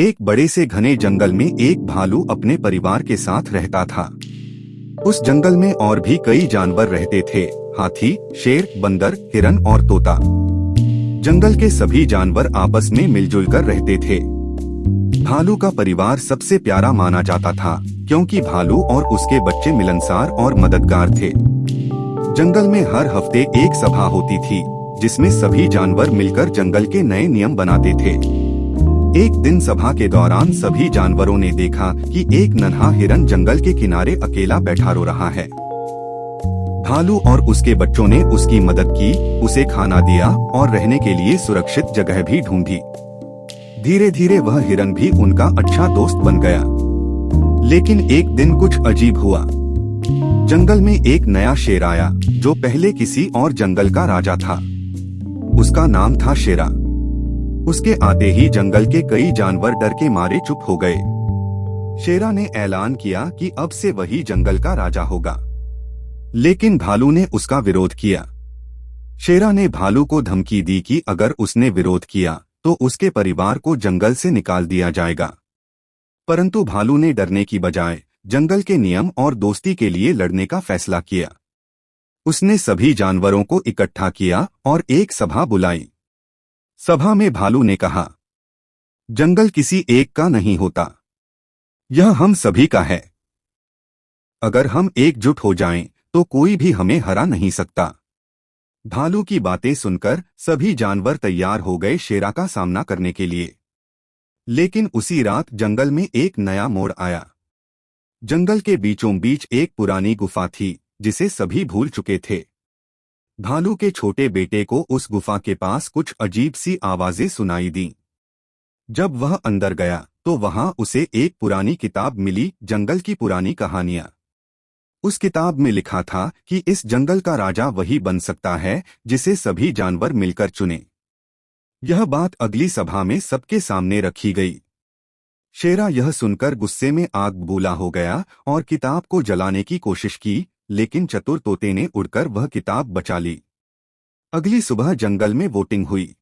एक बड़े से घने जंगल में एक भालू अपने परिवार के साथ रहता था। उस जंगल में और भी कई जानवर रहते थे। हाथी, शेर, बंदर, हिरन और तोता। जंगल के सभी जानवर आपस में मिलजुल कर रहते थे। भालू का परिवार सबसे प्यारा माना जाता था, क्योंकि भालू और उसके बच्चे मिलनसार और मददगार थे। जंगल में हर हफ्ते एक सभा होती थी, जिसमें सभी जानवर मिलकर जंगल के नए नियम बनाते थे। एक दिन सभा के दौरान सभी जानवरों ने देखा कि एक नन्हा हिरन जंगल के किनारे अकेला बैठा रो रहा है। भालू और उसके बच्चों ने उसकी मदद की, उसे खाना दिया और रहने के लिए सुरक्षित जगह भी ढूंढी। धीरे धीरे वह हिरन भी उनका अच्छा दोस्त बन गया। लेकिन एक दिन कुछ अजीब हुआ। जंगल में एक नया शेर आया, जो पहले किसी और जंगल का राजा था। उसका नाम था शेरा। उसके आते ही जंगल के कई जानवर डर के मारे चुप हो गए। शेरा ने ऐलान किया कि अब से वही जंगल का राजा होगा। लेकिन भालू ने उसका विरोध किया। शेरा ने भालू को धमकी दी कि अगर उसने विरोध किया तो उसके परिवार को जंगल से निकाल दिया जाएगा। परंतु भालू ने डरने की बजाय जंगल के नियम और दोस्ती के लिए लड़ने का फैसला किया। उसने सभी जानवरों को इकट्ठा किया और एक सभा बुलाई। सभा में भालू ने कहा, जंगल किसी एक का नहीं होता, यह हम सभी का है। अगर हम एकजुट हो जाएं, तो कोई भी हमें हरा नहीं सकता। भालू की बातें सुनकर सभी जानवर तैयार हो गए शेरा का सामना करने के लिए। लेकिन उसी रात जंगल में एक नया मोड़ आया। जंगल के बीचों बीच एक पुरानी गुफा थी, जिसे सभी भूल चुके थे। भालू के छोटे बेटे को उस गुफा के पास कुछ अजीब सी आवाजें सुनाई दी। जब वह अंदर गया तो वहां उसे एक पुरानी किताब मिली, जंगल की पुरानी कहानियां। उस किताब में लिखा था कि इस जंगल का राजा वही बन सकता है जिसे सभी जानवर मिलकर चुने। यह बात अगली सभा में सबके सामने रखी गई। शेरा यह सुनकर गुस्से में आग बबूला हो गया और किताब को जलाने की कोशिश की, लेकिन चतुर तोते ने उड़कर वह किताब बचा ली। अगली सुबह जंगल में वोटिंग हुई।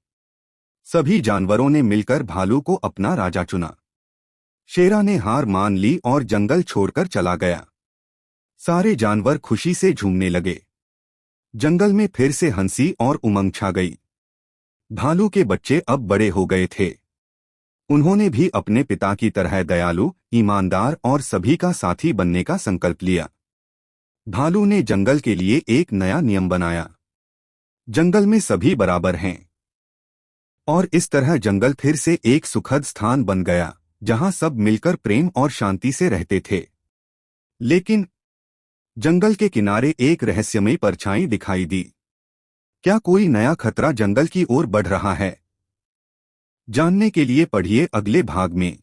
सभी जानवरों ने मिलकर भालू को अपना राजा चुना। शेरा ने हार मान ली और जंगल छोड़कर चला गया। सारे जानवर खुशी से झूमने लगे। जंगल में फिर से हंसी और उमंग छा गई। भालू के बच्चे अब बड़े हो गए थे। उन्होंने भी अपने पिता की तरह दयालु, ईमानदार और सभी का साथी बनने का संकल्प लिया। भालू ने जंगल के लिए एक नया नियम बनाया। जंगल में सभी बराबर हैं। और इस तरह जंगल फिर से एक सुखद स्थान बन गया, जहां सब मिलकर प्रेम और शांति से रहते थे। लेकिन जंगल के किनारे एक रहस्यमयी परछाई दिखाई दी। क्या कोई नया खतरा जंगल की ओर बढ़ रहा है? जानने के लिए पढ़िए अगले भाग में।